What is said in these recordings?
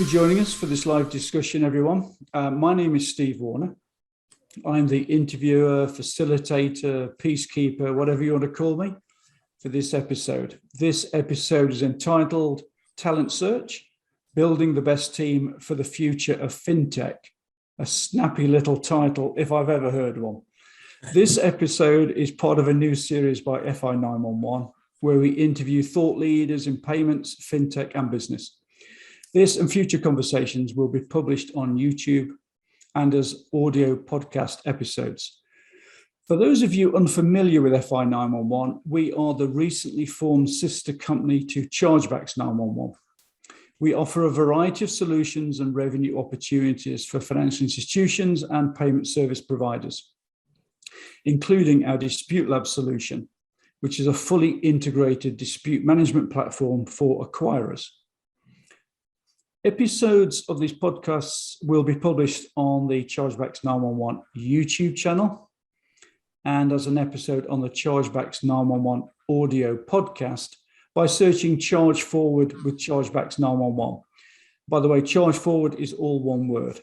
for joining us for this live discussion, everyone. My name is Steve Warner. I'm the interviewer, facilitator, peacekeeper, whatever you want to call me, for this episode. This episode is entitled Talent Search, Building the Best Team for the Future of Fintech. A snappy little title, if I've ever heard one. This episode is part of a new series by Fi911, where we interview thought leaders in payments, fintech, and business. This and future conversations will be published on YouTube and as audio podcast episodes. For those of you unfamiliar with Fi911, we are the recently formed sister company to Chargebacks 911. We offer a variety of solutions and revenue opportunities for financial institutions and payment service providers, including our Dispute Lab solution, which is a fully integrated dispute management platform for acquirers. Episodes of these podcasts will be published on the Chargebacks 911 YouTube channel and as an episode on the Chargebacks 911 audio podcast by searching Charge Forward with Chargebacks 911. By the way, Charge Forward is all one word.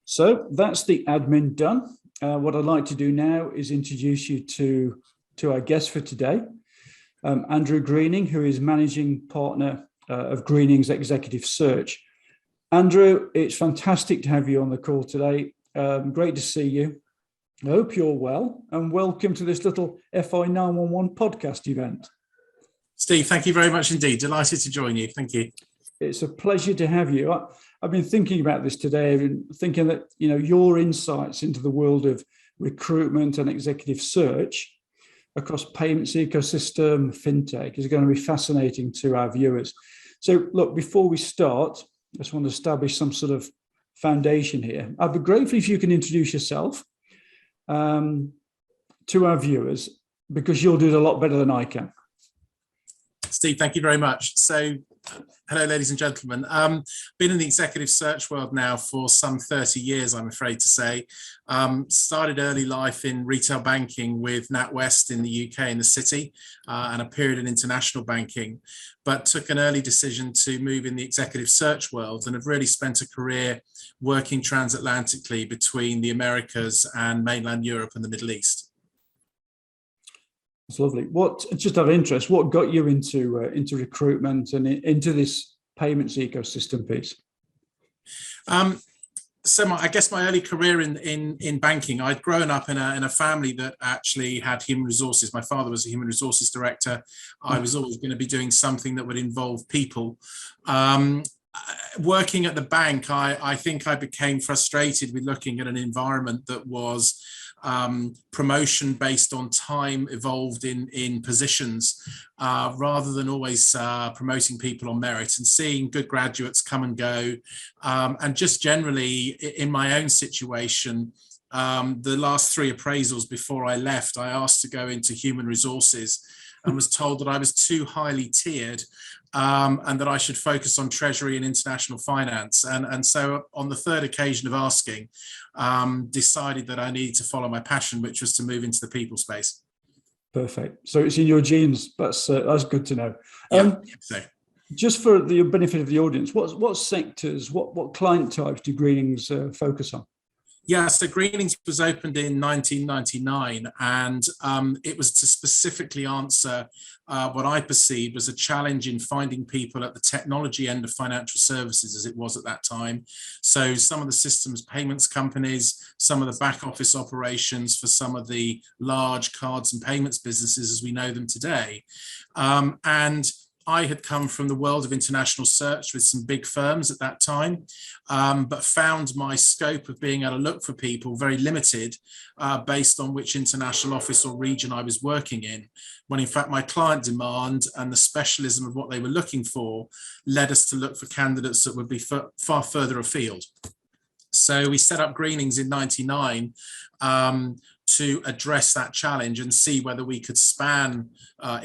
So that's the admin done. What I'd like to do now is introduce you to our guest for today, Andrew Greening, who is managing partner of Greenings Executive Search. Andrew, it's fantastic to have you on the call today. Great to see you. I hope you're well, and welcome to this little Fi911 podcast event. Steve, thank you very much indeed. Delighted to join you. Thank you. It's a pleasure to have you. I've been thinking about this today and thinking that, your insights into the world of recruitment and executive search across payments ecosystem, fintech, is going to be fascinating to our viewers. So look, before we start, I just want to establish some sort of foundation here. I'd be grateful if you can introduce yourself to our viewers, because you'll do it a lot better than I can. Steve, thank you very much. So, hello, ladies and gentlemen. Been in the executive search world now for some 30 years, I'm afraid to say. Started early life in retail banking with NatWest in the UK in the city, and a period in international banking, but took an early decision to move in the executive search world and have really spent a career working transatlantically between the Americas and mainland Europe and the Middle East. That's lovely. Just out of interest, what got you into recruitment and into this payments ecosystem piece? I guess my early career in banking, I'd grown up in a family that actually had human resources. My father was a human resources director. I was always going to be doing something that would involve people. Working at the bank, I think I became frustrated with looking at an environment that was promotion based on time evolved in positions rather than always promoting people on merit, and seeing good graduates come and go. And just generally in my own situation, the last 3 appraisals before I left, I asked to go into human resources and was told that I was too highly tiered and that I should focus on treasury and international finance. And so on the 3rd occasion of asking, decided that I needed to follow my passion, which was to move into the people space. Perfect. So it's in your genes. That's good to know. So. Just for the benefit of the audience, what sectors, what client types do Greenings focus on? Yeah, so Greenings was opened in 1999, and it was to specifically answer what I perceived as a challenge in finding people at the technology end of financial services, as it was at that time. So some of the systems payments companies, some of the back office operations for some of the large cards and payments businesses as we know them today. And I had come from the world of international search with some big firms at that time, but found my scope of being able to look for people very limited based on which international office or region I was working in, when in fact my client demand and the specialism of what they were looking for led us to look for candidates that would be far further afield. So we set up Greenings in 99 to address that challenge and see whether we could span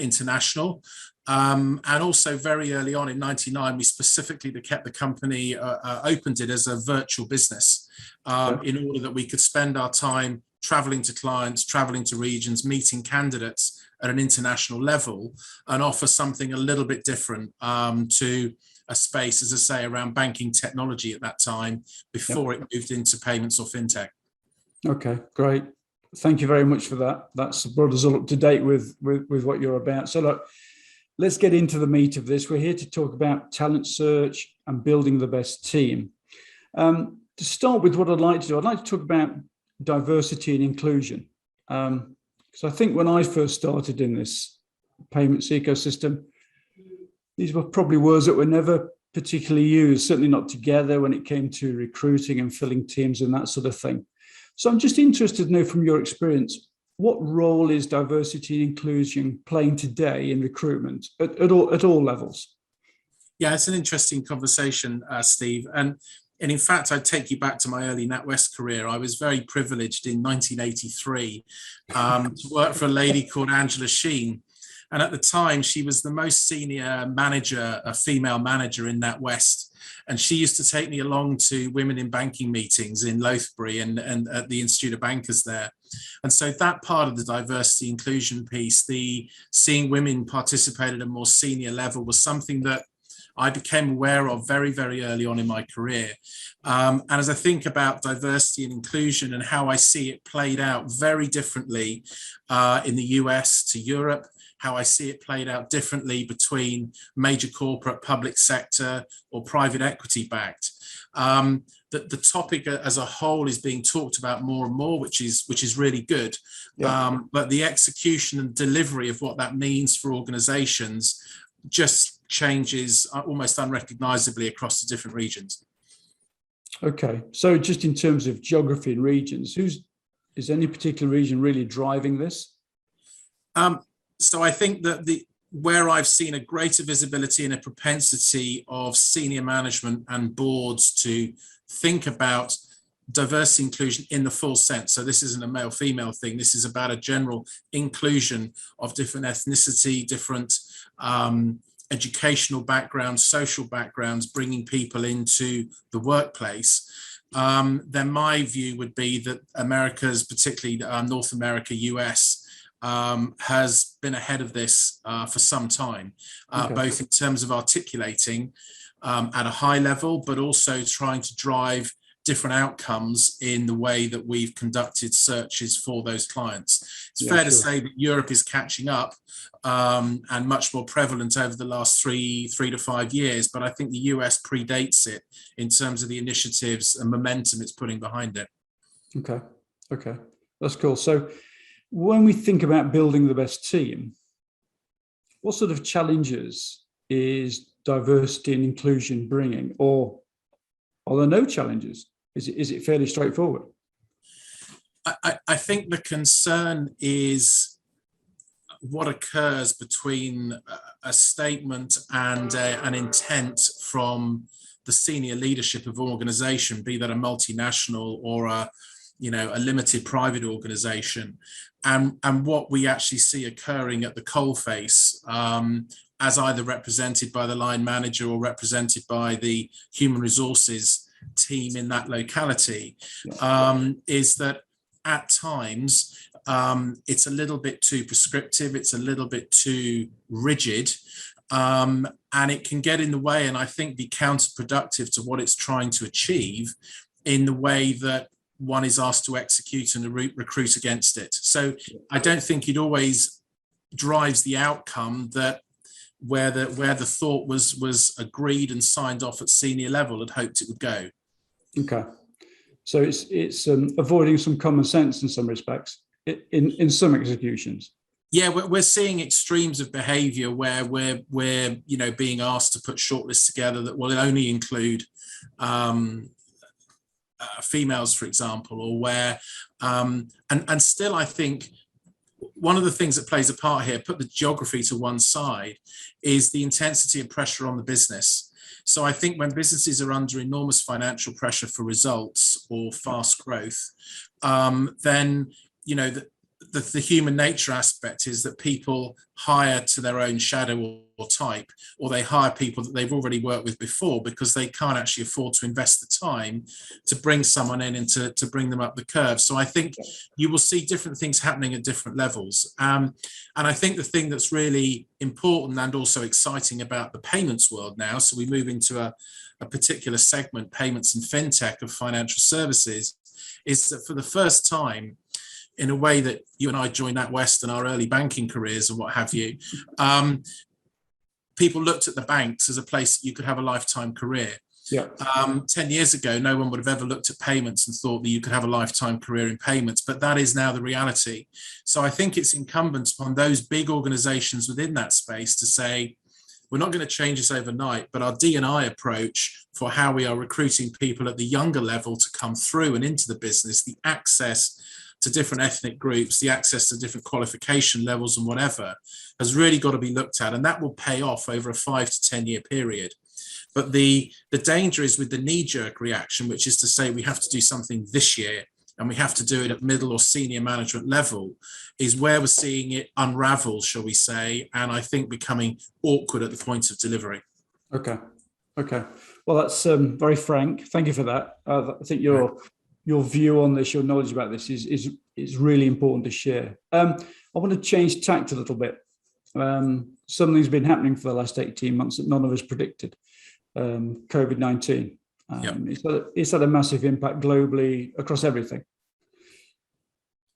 international. And also very early on in 99, we specifically kept the company, opened it as a virtual business in order that we could spend our time traveling to clients, traveling to regions, meeting candidates at an international level, and offer something a little bit different to a space, as I say, around banking technology at that time before it moved into payments or fintech. Okay, great. Thank you very much for that. That's brought us all up to date with what you're about. So look, let's get into the meat of this. We're here to talk about talent search and building the best team. To start with, what I'd like to do, I'd like to talk about diversity and inclusion. Because I think when I first started in this payments ecosystem, these were probably words that were never particularly used, certainly not together when it came to recruiting and filling teams and that sort of thing. So I'm just interested to know from your experience, what role is diversity and inclusion playing today in recruitment at all levels? Yeah, it's an interesting conversation, Steve. And in fact, I'd take you back to my early NatWest career. I was very privileged in 1983 to work for a lady called Angela Sheen. And at the time, she was the most senior manager, a female manager in NatWest. And she used to take me along to women in banking meetings in Lothbury and at the Institute of Bankers there. And so that part of the diversity inclusion piece, the seeing women participate at a more senior level, was something that I became aware of very, very early on in my career. And as I think about diversity and inclusion and how I see it played out very differently in the US to Europe, how I see it played out differently between major corporate, public sector, or private equity backed. The topic as a whole is being talked about more and more, which is really good. Yeah. But the execution and delivery of what that means for organizations just changes almost unrecognizably across the different regions. Okay, so just in terms of geography and regions, is any particular region really driving this? So I think that where I've seen a greater visibility and a propensity of senior management and boards to think about diversity inclusion in the full sense. So this isn't a male-female thing. This is about a general inclusion of different ethnicity, different educational backgrounds, social backgrounds, bringing people into the workplace. Then my view would be that America's, particularly North America, US, has been ahead of this for some time, both in terms of articulating at a high level, but also trying to drive different outcomes in the way that we've conducted searches for those clients. It's fair to say that Europe is catching up and much more prevalent over the last three to 5 years, but I think the US predates it in terms of the initiatives and momentum it's putting behind it. Okay, that's cool. So when we think about building the best team, what sort of challenges is diversity and inclusion bringing, or are there no challenges? Is it fairly straightforward? I think the concern is what occurs between a statement and an intent from the senior leadership of an organization, be that a multinational or a limited private organization, and what we actually see occurring at the coalface, as either represented by the line manager or represented by the human resources team in that locality, is that at times it's a little bit too prescriptive, it's a little bit too rigid, and it can get in the way and I think be counterproductive to what it's trying to achieve in the way that one is asked to execute and recruit against it. So I don't think it always drives the outcome that where the thought was agreed and signed off at senior level had hoped it would go. Okay, so it's avoiding some common sense in some respects in some executions. Yeah, we're seeing extremes of behaviour where we're being asked to put shortlists together that will only include females, for example, or where and still I think one of the things that plays a part here, put the geography to one side, is the intensity and pressure on the business. So I think when businesses are under enormous financial pressure for results or fast growth, then the human nature aspect is that people hire to their own shadow or type, or they hire people that they've already worked with before because they can't actually afford to invest the time to bring someone in and to bring them up the curve. So I think you will see different things happening at different levels. And I think the thing that's really important and also exciting about the payments world now, so we move into a particular segment, payments and fintech of financial services, is that for the first time, in a way that you and I joined NatWest in our early banking careers and what have you, people looked at the banks as a place that you could have a lifetime career. Yeah. 10 years ago, no one would have ever looked at payments and thought that you could have a lifetime career in payments, but that is now the reality. So I think it's incumbent upon those big organizations within that space to say, we're not going to change this overnight, but our D&I approach for how we are recruiting people at the younger level to come through and into the business, the access to different ethnic groups, the access to different qualification levels and whatever, has really got to be looked at. And that will pay off over a 5 to 10 year period. But the danger is with the knee-jerk reaction, which is to say we have to do something this year and we have to do it at middle or senior management level, is where we're seeing it unravel, shall we say, and I think becoming awkward at the point of delivery. Okay. Well, that's very frank. Thank you for that. I think your view on this, your knowledge about this is really important to share. I want to change tact a little bit. Something's been happening for the last 18 months that none of us predicted. COVID-19. It's had a massive impact globally across everything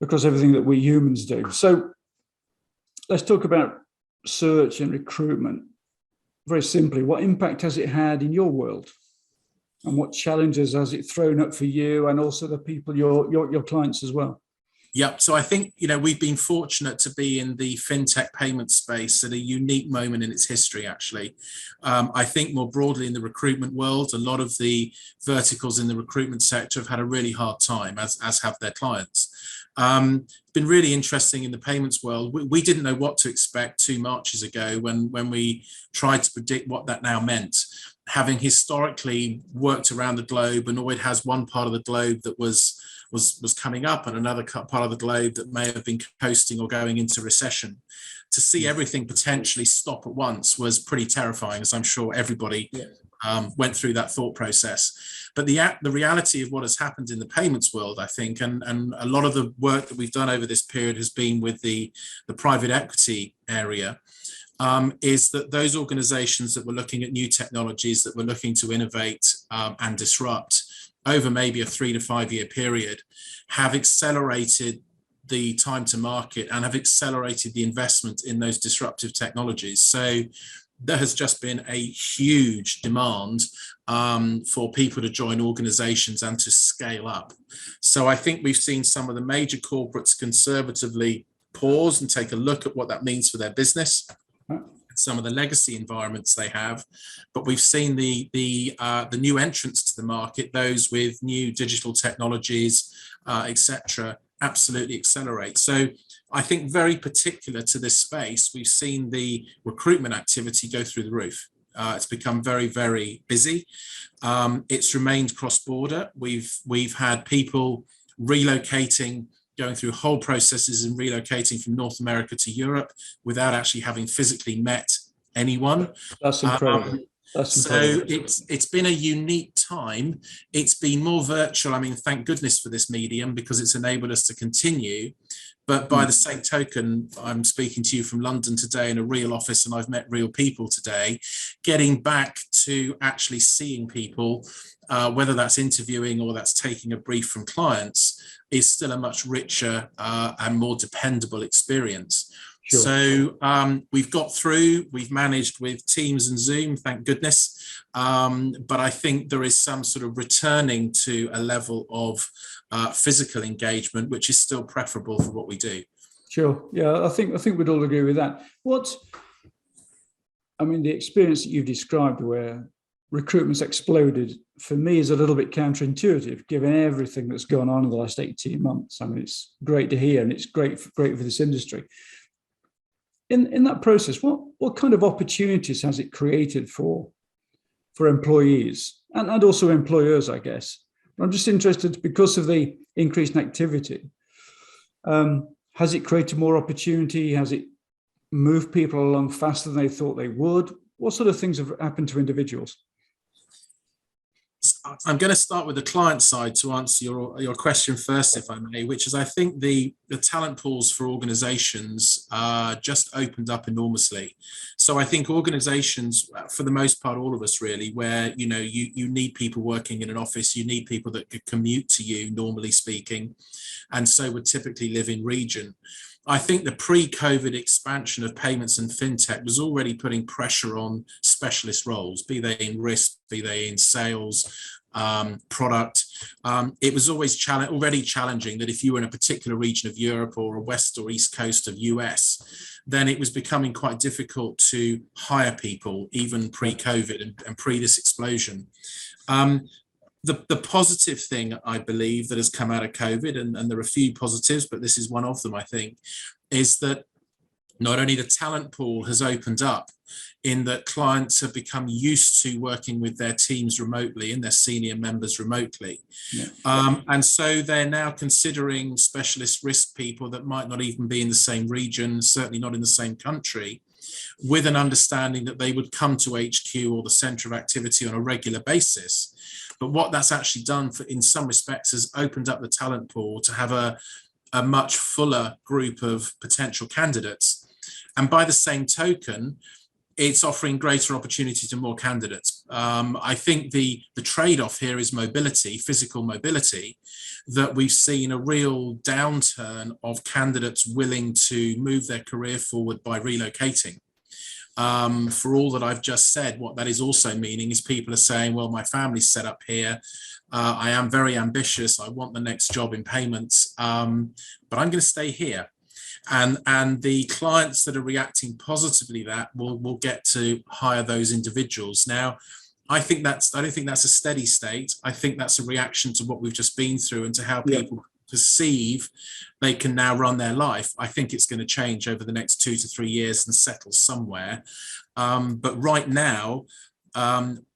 that we humans do. So let's talk about search and recruitment. Very simply, what impact has it had in your world? And what challenges has it thrown up for you and also the people, your clients as well? Yep. So I think, we've been fortunate to be in the fintech payment space at a unique moment in its history, actually. I think more broadly in the recruitment world, a lot of the verticals in the recruitment sector have had a really hard time, as have their clients. It's been really interesting in the payments world. We didn't know what to expect 2 Marches ago when we tried to predict what that now meant. Having historically worked around the globe and always has one part of the globe that was coming up and another part of the globe that may have been coasting or going into recession, to see everything potentially stop at once was pretty terrifying, as I'm sure everybody went through that thought process. But the reality of what has happened in the payments world, I think, and a lot of the work that we've done over this period has been with the private equity area, is that those organizations that were looking at new technologies, that were looking to innovate and disrupt over maybe a 3 to 5 year period, have accelerated the time to market and have accelerated the investment in those disruptive technologies. So there has just been a huge demand for people to join organizations and to scale up. So I think we've seen some of the major corporates conservatively pause and take a look at what that means for their business, some of the legacy environments they have, but we've seen the new entrants to the market, those with new digital technologies, etc., absolutely accelerate. So I think very particular to this space, we've seen the recruitment activity go through the roof. It's become very, very busy. It's remained cross-border. We've had people relocating, going through whole processes and relocating from North America to Europe without actually having physically met anyone. That's incredible. So it's been a unique time. It's been more virtual. I mean, thank goodness for this medium, because it's enabled us to continue. But by the same token, I'm speaking to you from London today in a real office, and I've met real people today. Getting back to actually seeing people, whether that's interviewing or that's taking a brief from clients, is still a much richer and more dependable experience. Sure. So we've got through, we've managed with Teams and Zoom, thank goodness. But I think there is some sort of returning to a level of physical engagement, which is still preferable for what we do. Sure. Yeah, I think we'd all agree with that. The experience that you've described where recruitment's exploded, for me, is a little bit counterintuitive, given everything that's gone on in the last 18 months. I mean, it's great to hear, and it's great for this industry. In that process, what kind of opportunities has it created for employees and also employers, I guess? I'm just interested, because of the increase in activity, Has it created more opportunity? Has it moved people along faster than they thought they would? What sort of things have happened to individuals? I'm going to start with the client side to answer your question first, if I may, which is I think the talent pools for organizations just opened up enormously. So I think organizations, for the most part, all of us really, where, you know, you need people working in an office, you need people that could commute to you, normally speaking, and so would typically live in region. I think the pre-COVID expansion of payments and fintech was already putting pressure on specialist roles, be they in risk, be they in sales, product. It was always already challenging that if you were in a particular region of Europe or a west or east coast of US, then it was becoming quite difficult to hire people, even pre-COVID and pre this explosion. The positive thing, I believe, that has come out of COVID, and there are a few positives, but this is one of them, I think, is that not only the talent pool has opened up in that clients have become used to working with their teams remotely and their senior members remotely. Yeah. And so they're now considering specialist risk people that might not even be in the same region, certainly not in the same country, with an understanding that they would come to HQ or the center of activity on a regular basis. But what that's actually done in some respects has opened up the talent pool to have a much fuller group of potential candidates. And by the same token, it's offering greater opportunity to more candidates. I think the trade-off here is mobility, physical mobility, that we've seen a real downturn of candidates willing to move their career forward by relocating. For all that I've just said, what that is also meaning is people are saying, well, my family's set up here. I am very ambitious. I want the next job in payments, but I'm going to stay here. And the clients that are reacting positively that will get to hire those individuals. Now, I don't think that's a steady state. I think that's a reaction to what we've just been through and to how people perceive they can now run their life. I think it's going to change over the next 2 to 3 years and settle somewhere. But right now,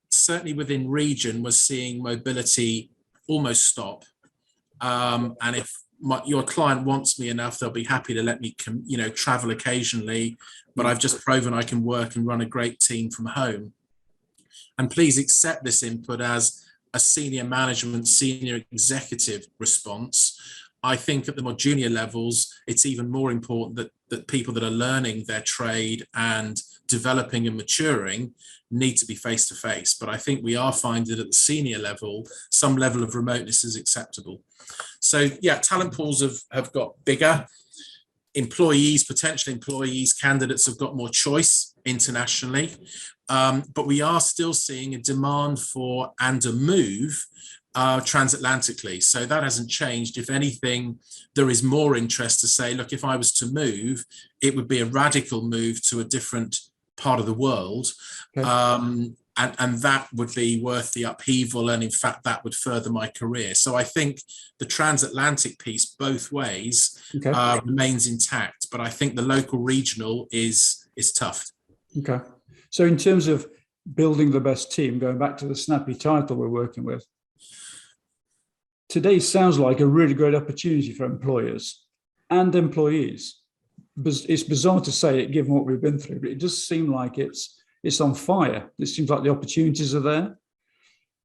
certainly within region, we're seeing mobility almost stop. And if your client wants me enough, they'll be happy to let me, travel occasionally. But I've just proven I can work and run a great team from home. And please accept this input as a senior management, senior executive response. I think at the more junior levels, it's even more important that people that are learning their trade and developing and maturing need to be face-to-face. But I think we are finding that at the senior level, some level of remoteness is acceptable. So yeah, talent pools have got bigger. Employees, potential employees, candidates have got more choice internationally. But we are still seeing a demand for and a move transatlantically. So that hasn't changed. If anything, there is more interest to say, look, if I was to move, it would be a radical move to a different part of the world. Okay. And that would be worth the upheaval. And in fact, that would further my career. So I think the transatlantic piece both ways remains intact. But I think the local regional is tough. Okay. So in terms of building the best team, going back to the snappy title we're working with, today sounds like a really great opportunity for employers and employees. It's bizarre to say it, given what we've been through, but it does seem like it's on fire. It seems like the opportunities are there,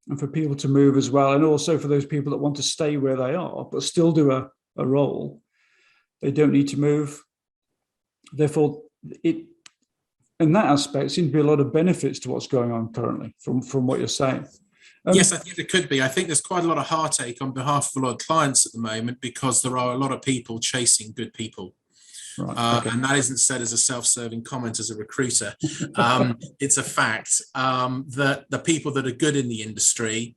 and for people to move as well, and also for those people that want to stay where they are but still do a role. They don't need to move. Therefore, in that aspect, seems to be a lot of benefits to what's going on currently from what you're saying. Yes, I think there could be. I think there's quite a lot of heartache on behalf of a lot of clients at the moment because there are a lot of people chasing good people. Right, okay. And that isn't said as a self-serving comment as a recruiter. It's a fact that the people that are good in the industry,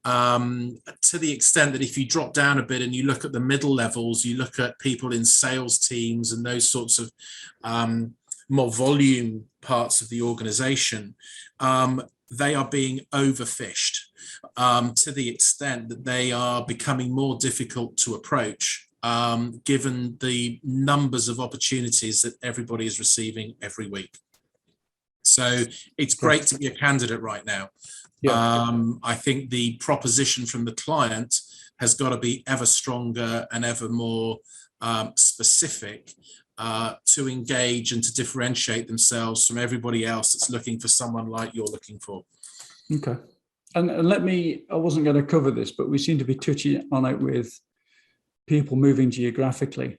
to the extent that if you drop down a bit and you look at the middle levels, you look at people in sales teams and those sorts of more volume parts of the organization, they are being overfished to the extent that they are becoming more difficult to approach, given the numbers of opportunities that everybody is receiving every week. So it's great to be a candidate right now. Yeah. I think the proposition from the client has got to be ever stronger and ever more specific to engage and to differentiate themselves from everybody else that's looking for someone like you're looking for. Okay. And I wasn't going to cover this, but we seem to be touching on it with people moving geographically.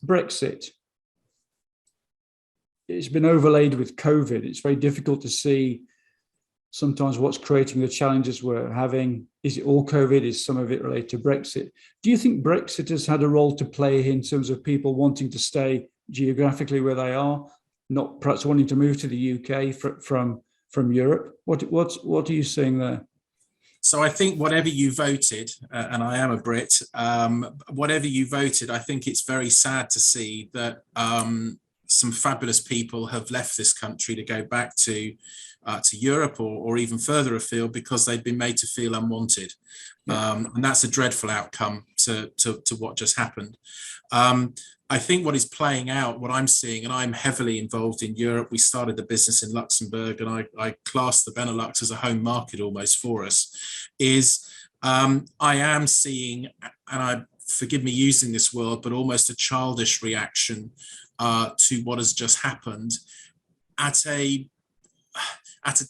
Brexit. It's been overlaid with COVID. It's very difficult to see sometimes what's creating the challenges we're having. Is it all COVID? Is some of it related to Brexit? Do you think Brexit has had a role to play in terms of people wanting to stay geographically where they are, not perhaps wanting to move to the UK from Europe? What are you seeing there? So I think whatever you voted, and I am a Brit, whatever you voted, I think it's very sad to see that some fabulous people have left this country to go back to Europe or even further afield because they've been made to feel unwanted. And that's a dreadful outcome to what just happened. I think what is playing out, what I'm seeing, and I'm heavily involved in Europe. We started the business in Luxembourg, and I class the Benelux as a home market almost for us, is I am seeing, and forgive me using this word, but almost a childish reaction to what has just happened at a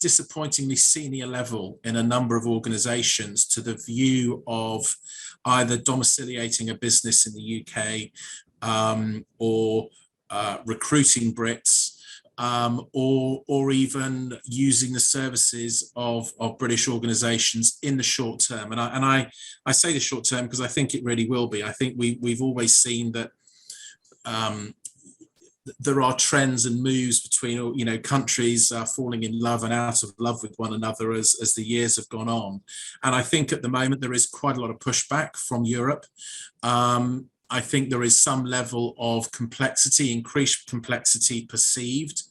disappointingly senior level in a number of organizations, to the view of either domiciliating a business in the UK or recruiting Brits, or even using the services of British organizations in the short term. And I say the short term because I think it really will be. I think we've always seen that there are trends and moves between countries falling in love and out of love with one another as the years have gone on. And I think at the moment there is quite a lot of pushback from Europe. I think there is some level of complexity, increased complexity perceived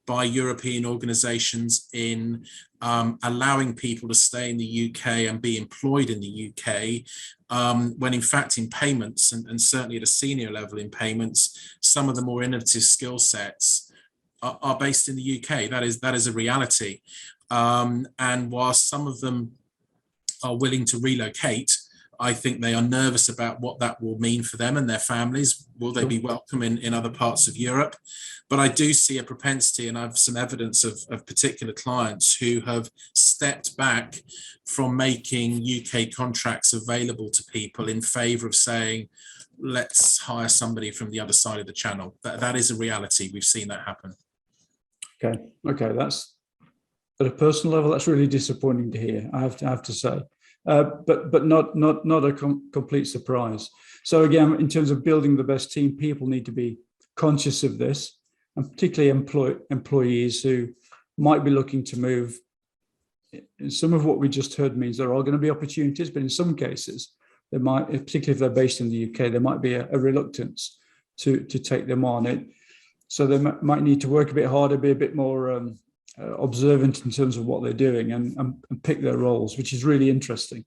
by European organizations in allowing people to stay in the UK and be employed in the UK, when in fact in payments, and certainly at a senior level in payments, some of the more innovative skill sets are based in the UK. That is a reality. And whilst some of them are willing to relocate, I think they are nervous about what that will mean for them and their families. Will they be welcome in other parts of Europe? But I do see a propensity, and I have some evidence of particular clients who have stepped back from making UK contracts available to people in favour of saying, let's hire somebody from the other side of the channel. That is a reality. We've seen that happen. Okay, that's at a personal level, that's really disappointing to hear, I have to say. But not a complete surprise. So again, in terms of building the best team, people need to be conscious of this, and particularly employees who might be looking to move. And some of what we just heard means there are going to be opportunities, but in some cases, there might, particularly if they're based in the UK, there might be a reluctance to take them on. So they might need to work a bit harder, be a bit more observant in terms of what they're doing, and pick their roles, which is really interesting.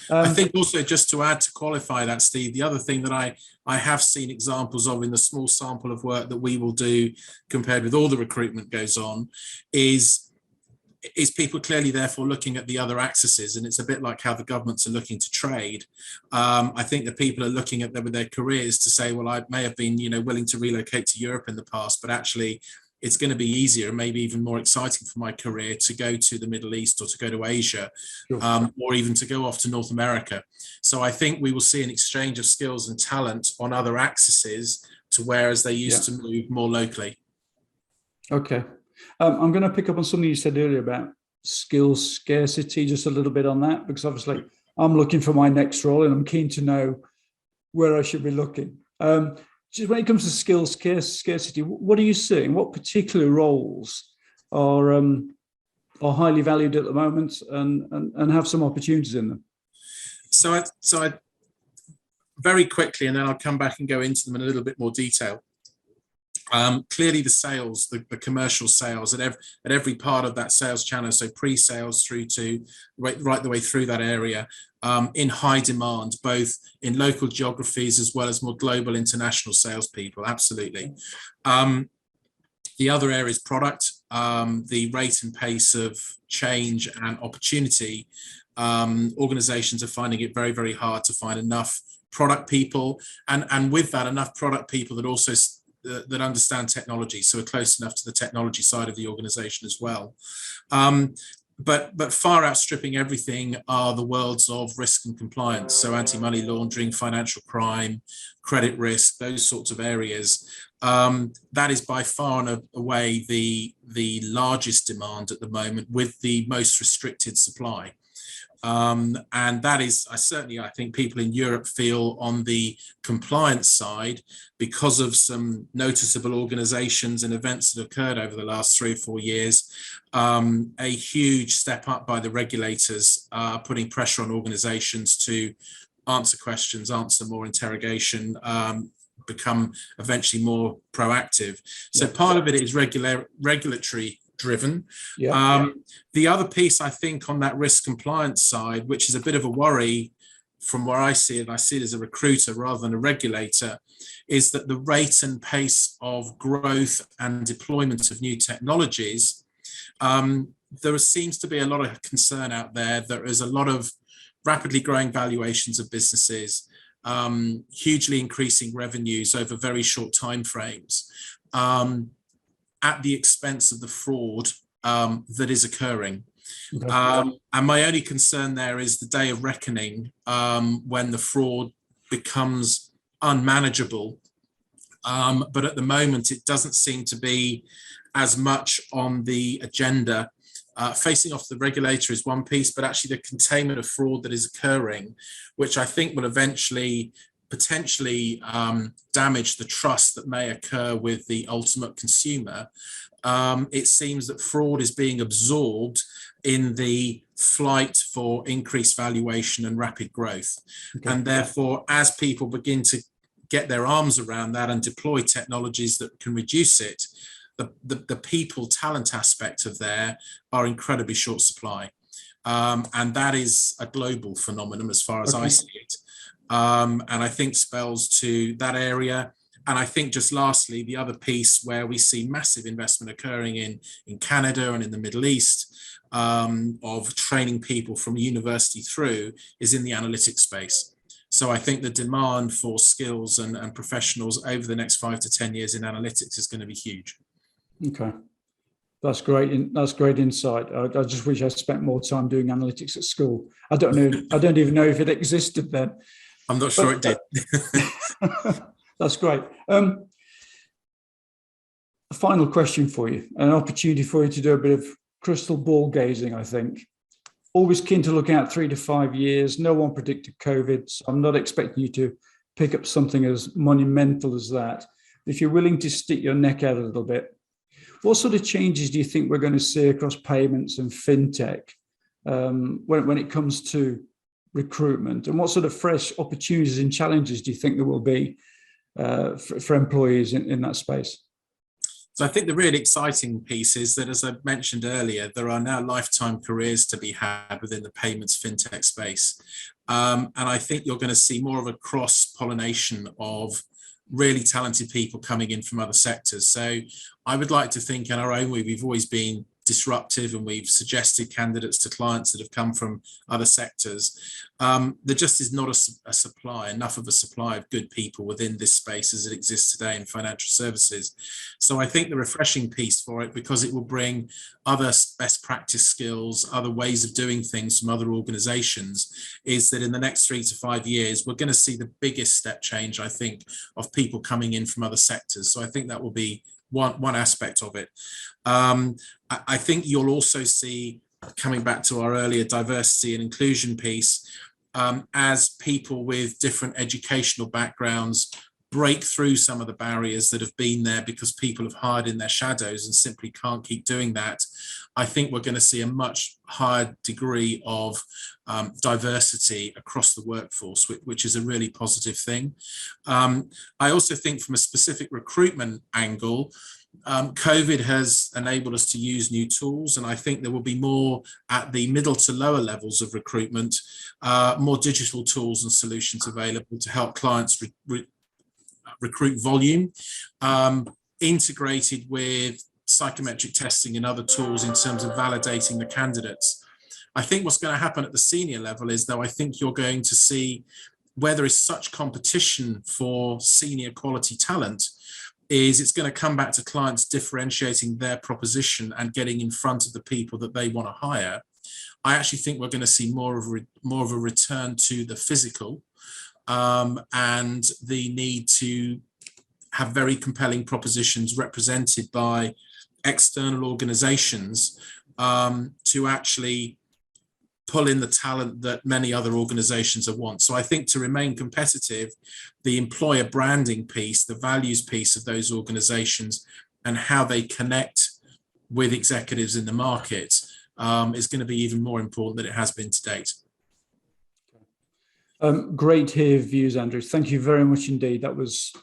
I think also, just to add, to qualify that, Steve, the other thing that I have seen examples of in the small sample of work that we will do compared with all the recruitment goes on is people clearly therefore looking at the other axes, and it's a bit like how the governments are looking to trade. I think that people are looking at them with their careers to say, well, I may have been willing to relocate to Europe in the past, but actually it's going to be easier, maybe even more exciting for my career to go to the Middle East or to go to Asia, or even to go off to North America. So I think we will see an exchange of skills and talent on other axes to whereas they used to move more locally. Okay. I'm going to pick up on something you said earlier about skills scarcity, just a little bit on that, because obviously I'm looking for my next role and I'm keen to know where I should be looking. Just when it comes to skills scarcity, what are you seeing? What particular roles are highly valued at the moment and have some opportunities in them? So I very quickly, and then I'll come back and go into them in a little bit more detail. Clearly the sales, the commercial sales at every part of that sales channel, so pre-sales through to right the way through that area, in high demand, both in local geographies as well as more global international salespeople, absolutely. The other area is product. The rate and pace of change and opportunity Organizations are finding it very, very hard to find enough product people, and with that, enough product people that also that understand technology, so are close enough to the technology side of the organization as well. But far outstripping everything are the worlds of risk and compliance, so anti-money laundering, financial crime, credit risk, those sorts of areas. That is by far and away the largest demand at the moment, with the most restricted supply. And that is, I think people in Europe feel on the compliance side, because of some noticeable organizations and events that occurred over the last 3 or 4 years, a huge step up by the regulators, putting pressure on organizations to answer questions, answer more interrogation, become eventually more proactive. So part of it is regulatory driven. The other piece, I think, on that risk compliance side, which is a bit of a worry from where I see it as a recruiter rather than a regulator, is that the rate and pace of growth and deployment of new technologies, there seems to be a lot of concern out there. There is a lot of rapidly growing valuations of businesses, hugely increasing revenues over very short timeframes, at the expense of the fraud that is occurring. And my only concern there is the day of reckoning, when the fraud becomes unmanageable. But at the moment, it doesn't seem to be as much on the agenda. Facing off the regulator is one piece, but actually the containment of fraud that is occurring, which I think will eventually potentially damage the trust that may occur with the ultimate consumer. It seems that fraud is being absorbed in the flight for increased valuation and rapid growth. And therefore, as people begin to get their arms around that and deploy technologies that can reduce it, the people talent aspect of there are incredibly short supply. And that is a global phenomenon as far as I see it. And I think spells to that area. And I think just lastly, the other piece where we see massive investment occurring in Canada and in the Middle East, of training people from university through, is in the analytics space. So I think the demand for skills and professionals over the next 5 to 10 years in analytics is going to be huge. Okay. That's great. That's great insight. I just wish I spent more time doing analytics at school. I don't know. I don't even know if it existed then. I'm not sure it did. That's great. A final question for you, an opportunity for you to do a bit of crystal ball gazing, I think. Always keen to look out 3 to 5 years. No one predicted COVID, so I'm not expecting you to pick up something as monumental as that. If you're willing to stick your neck out a little bit, what sort of changes do you think we're going to see across payments and fintech when it comes to recruitment? And what sort of fresh opportunities and challenges do you think there will be for employees in that space? So I think the really exciting piece is that, as I mentioned earlier, there are now lifetime careers to be had within the payments fintech space. And I think you're going to see more of a cross-pollination of really talented people coming in from other sectors. So I would like to think in our own way, we've always been disruptive, and we've suggested candidates to clients that have come from other sectors. There just is not enough of a supply of good people within this space as it exists today in financial services. So I think the refreshing piece for it, because it will bring other best practice skills, other ways of doing things from other organizations, is that in the next 3 to 5 years, we're going to see the biggest step change, I think, of people coming in from other sectors. So I think that will be one aspect of it. I think you'll also see, coming back to our earlier diversity and inclusion piece, as people with different educational backgrounds break through some of the barriers that have been there because people have hired in their shadows and simply can't keep doing that. I think we're going to see a much higher degree of diversity across the workforce, which is a really positive thing. I also think from a specific recruitment angle, COVID has enabled us to use new tools, and I think there will be more at the middle to lower levels of recruitment, more digital tools and solutions available to help clients recruit volume, integrated with psychometric testing and other tools in terms of validating the candidates. I think what's going to happen at the senior level is, though, I think you're going to see where there is such competition for senior quality talent, is it's going to come back to clients differentiating their proposition and getting in front of the people that they want to hire. I actually think we're going to see more of a return to the physical, and the need to have very compelling propositions represented by external organizations to actually pull in the talent that many other organizations want. So I think to remain competitive, the employer branding piece, the values piece of those organizations and how they connect with executives in the market is going to be even more important than it has been to date. Great to hear views, Andrew. Thank you very much indeed. That was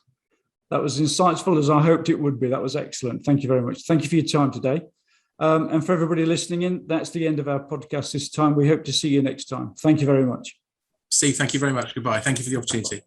insightful, as I hoped it would be. That was excellent. Thank you very much. Thank you for your time today. And for everybody listening in, that's the end of our podcast this time. We hope to see you next time. Thank you very much. Steve, thank you very much. Goodbye. Thank you for the opportunity.